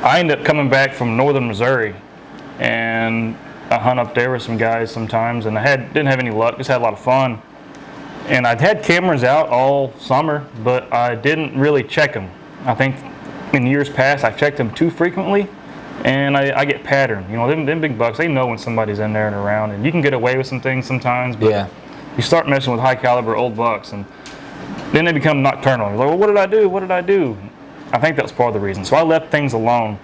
I ended up coming back from northern Missouri, and I hunt up there with some guys sometimes, and didn't have any luck, just had a lot of fun. And I'd had cameras out all summer, but I didn't really check them. I think in years past I checked them too frequently, and I get patterned. You know, them big bucks, they know when somebody's in there and around, and you can get away with some things sometimes, but you start messing with high caliber old bucks, and then they become nocturnal. You're like, well, what did I do? What did I do? I think that's part of the reason. So I left things alone,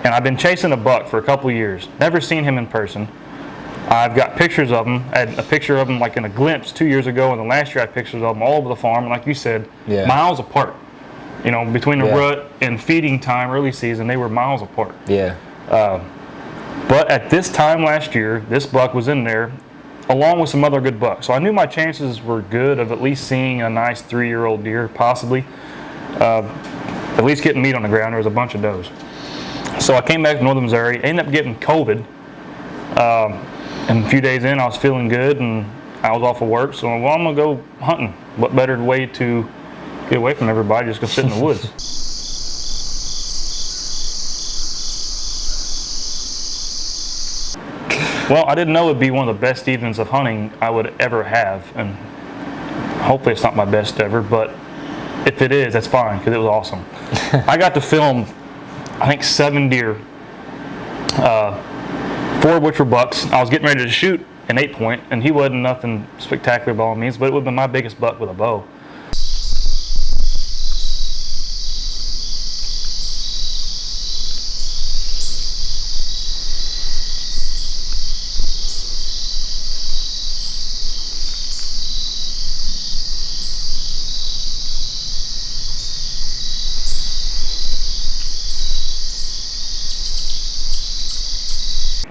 and I've been chasing a buck for a couple of years. Never seen him in person. I've got pictures of him. I had a picture of him like in a glimpse 2 years ago, and then last year I had pictures of him all over the farm. And like you said, miles apart. You know, between the rut and feeding time, early season, they were miles apart. Yeah. But at this time last year, this buck was in there, along with some other good bucks. So I knew my chances were good of at least seeing a nice 3-year-old deer, possibly. At least getting meat on the ground. There was a bunch of does. So I came back to northern Missouri, ended up getting COVID. And a few days in, I was feeling good, and I was off of work. So I'm going to go hunting. What better way to get away from everybody, just go sit in the woods. Well, I didn't know it would be one of the best evenings of hunting I would ever have, and hopefully it's not my best ever, but if it is, that's fine, because it was awesome. I got to film, I think, 7 deer, 4 of which were bucks. I was getting ready to shoot an 8-point, and he wasn't nothing spectacular by all means, but it would have been my biggest buck with a bow.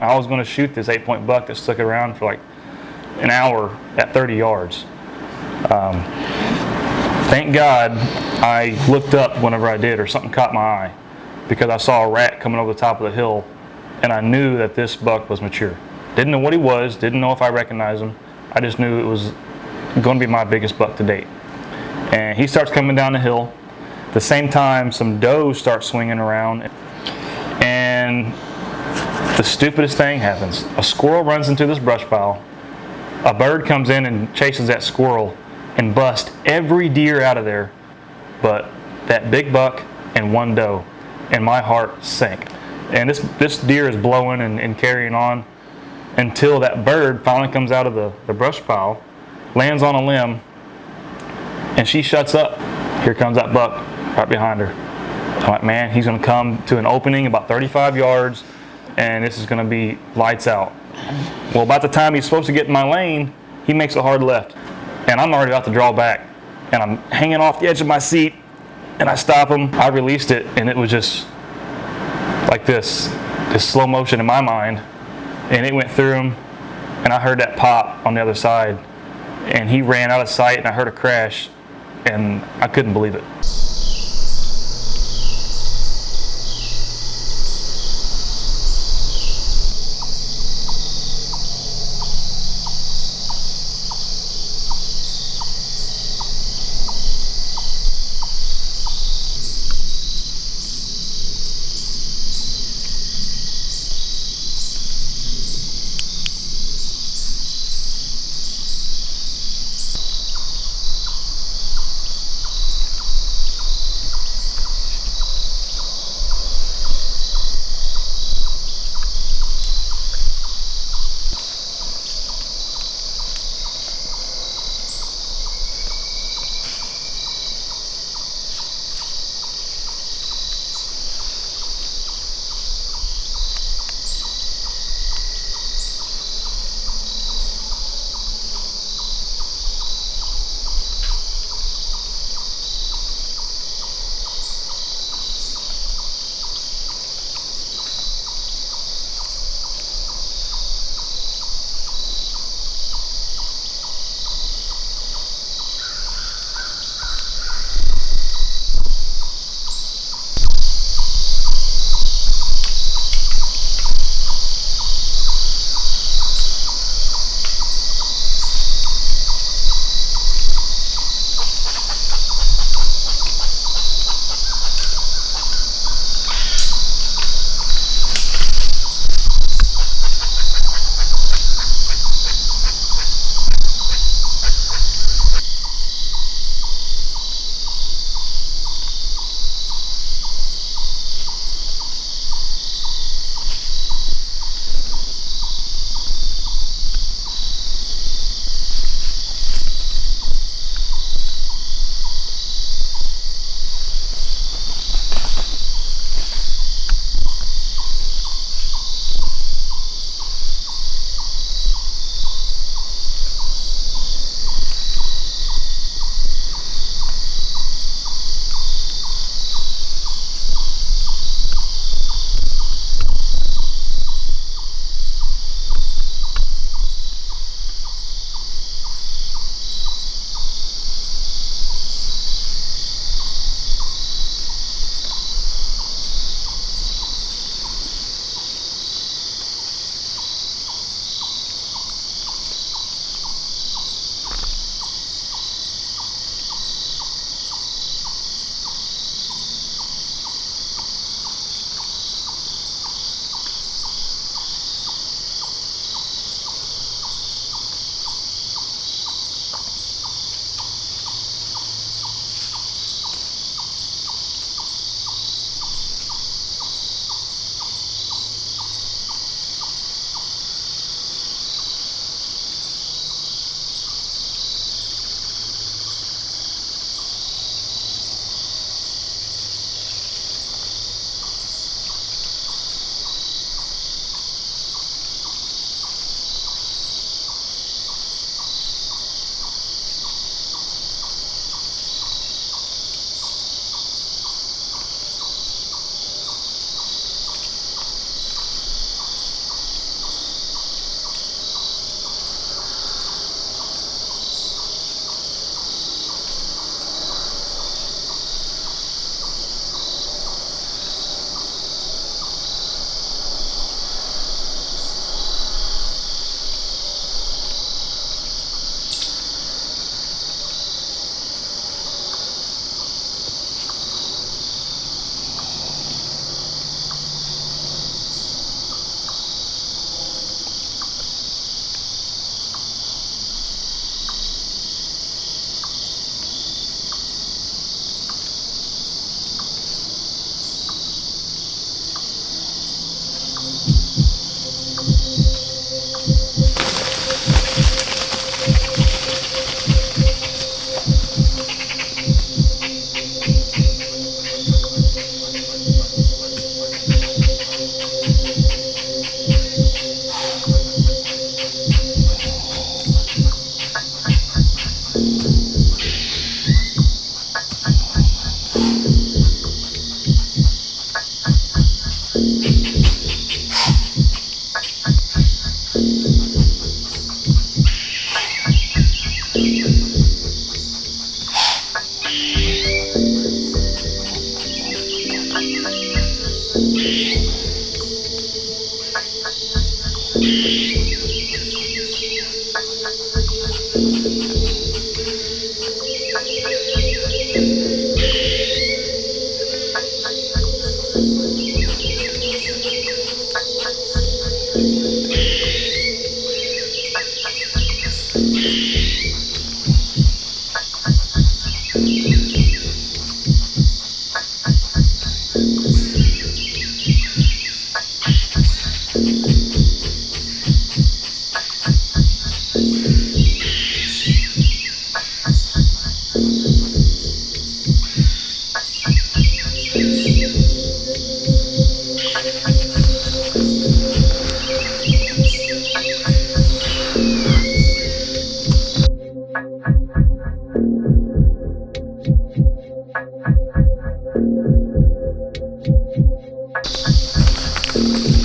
I was going to shoot this 8-point buck that stuck around for like an hour at 30 yards. Thank God I looked up whenever I did, or something caught my eye, because I saw a rat coming over the top of the hill, and I knew that this buck was mature. Didn't know what he was, didn't know if I recognized him. I just knew it was going to be my biggest buck to date. And he starts coming down the hill. At the same time, some does start swinging around, and the stupidest thing happens. A squirrel runs into this brush pile. A bird comes in and chases that squirrel and busts every deer out of there but that big buck and 1 doe. And my heart sank. And this deer is blowing and carrying on until that bird finally comes out of the brush pile, lands on a limb, and she shuts up. Here comes that buck right behind her. I'm like, man, he's going to come to an opening about 35 yards, and this is going to be lights out. Well, about the time he's supposed to get in my lane, he makes a hard left, and I'm already about to draw back, and I'm hanging off the edge of my seat, and I stop him. I released it, and it was just like this slow motion in my mind, and it went through him, and I heard that pop on the other side, and he ran out of sight, and I heard a crash, and I couldn't believe it.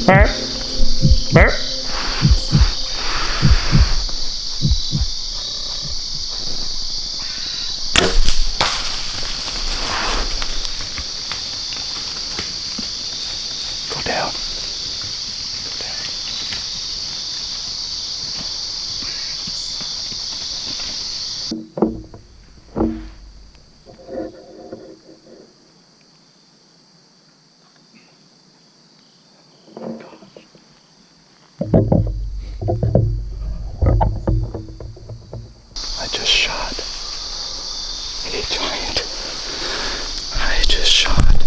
Burp. Burp. Go down. I just shot a giant. I just shot.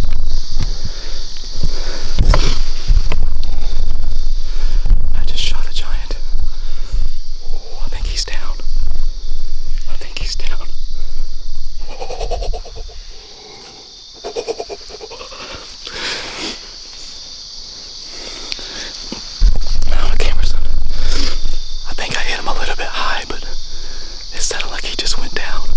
I just shot a giant. Oh, I think he's down. I think he's down. Oh, camera's on. I think I hit him a little bit high, but it sounded like he just went down.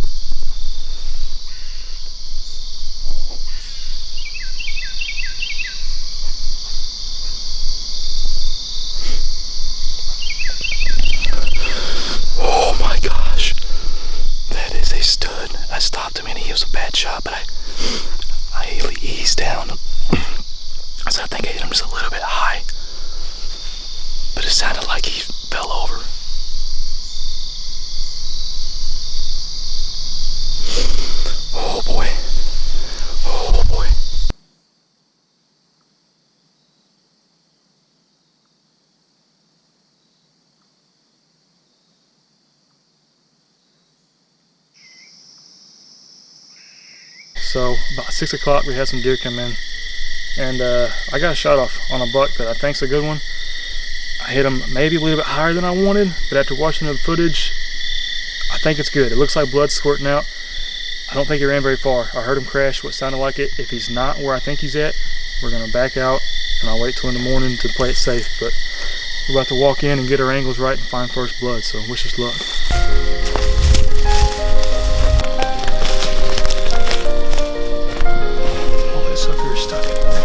Oh my gosh. That is a stud. I stopped him and he was a bad shot, but I eased down. So I think I hit him just a little bit high. But it sounded like he fell over. Oh boy. Oh boy. So about 6 o'clock we had some deer come in, and I got a shot off on a buck that I think's a good one. I hit him maybe a little bit higher than I wanted, but after watching the footage, I think it's good. It looks like blood's squirting out. I don't think he ran very far. I heard him crash what sounded like it. If he's not where I think he's at, we're gonna back out and I'll wait till in the morning to play it safe. But we're about to walk in and get our angles right and find first blood, so wish us luck. Oh, that sucker is stuck in there.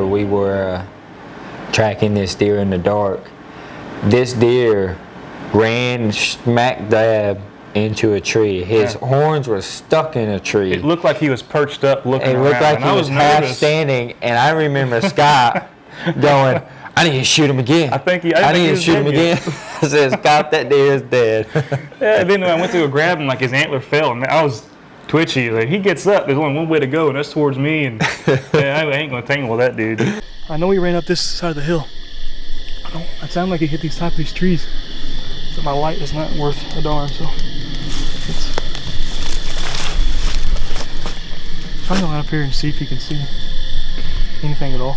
We were tracking this deer in the dark. This deer ran smack dab into a tree. His horns were stuck in a tree. It looked like he was perched up looking around. It looked like and he I was half nervous. standing, and I remember Scott going, I need to shoot him again. I need to shoot him again. I said, Scott, that deer is dead. Yeah, and then when I went to go grab him, like his antler fell, and I was twitchy. Like, he gets up, there's only one way to go, and that's towards me, and yeah, I ain't gonna tangle with that dude. I know he ran up this side of the hill. It sounded like he hit these top of these trees. But my light is not worth a darn, so Try to line up here and see if you can see anything at all.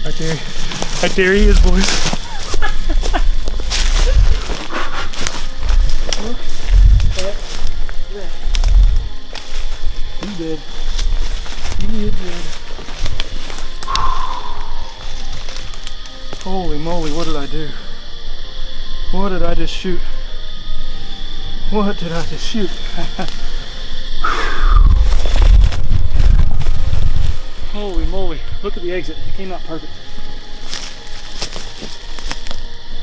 Right there he is, boys. Look at that. He's dead. He is dead. Holy moly, what did I do? What did I just shoot? What did I just shoot? Holy moly, look at the exit. It came out perfect.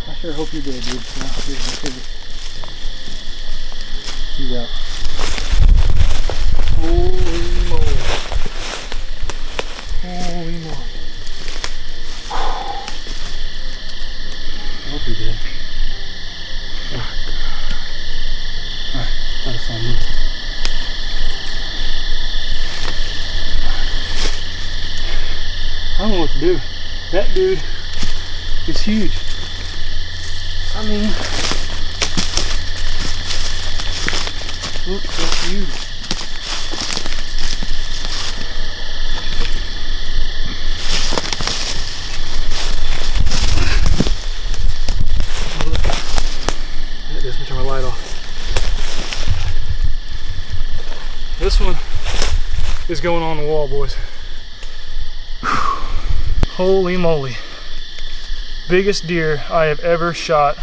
I sure hope you did, dude. No, he's out. Holy moly. Holy moly. I hope he did. Oh, God. Alright, let us all move. I don't know what to do. That dude is huge. I mean, look so huge. Look at this. Let me turn my light off. This one is going on the wall, boys. Holy moly. Biggest deer I have ever shot.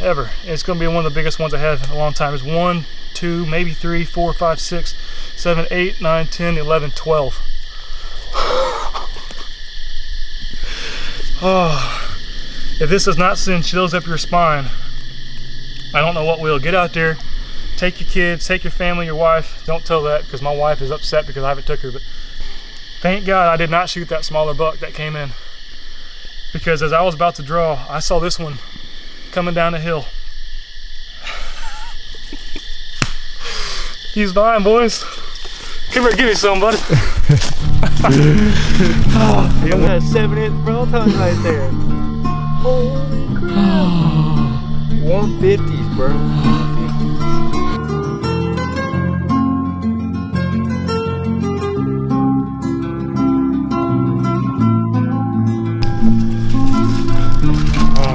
Ever. It's going to be one of the biggest ones I had in a long time. It's 1, 2, maybe 3, 4, 5, 6, 7, 8, 9, 10, 11, 12. Oh, if this does not send chills up your spine, I don't know what will. Get out there, take your kids, take your family, your wife. Don't tell that because my wife is upset because I haven't took her. But thank God I did not shoot that smaller buck that came in. Because as I was about to draw, I saw this one coming down the hill. He's fine, boys. Come here, give me some, buddy. Oh, you got a 7-inch front tongue right there. Holy crap. 150s, bro. 150s.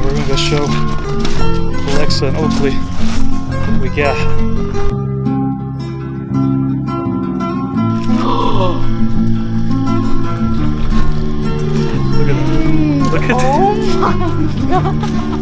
We're gonna go show Alexa and Oakley what we got. Look at that. Look at that. Oh my God.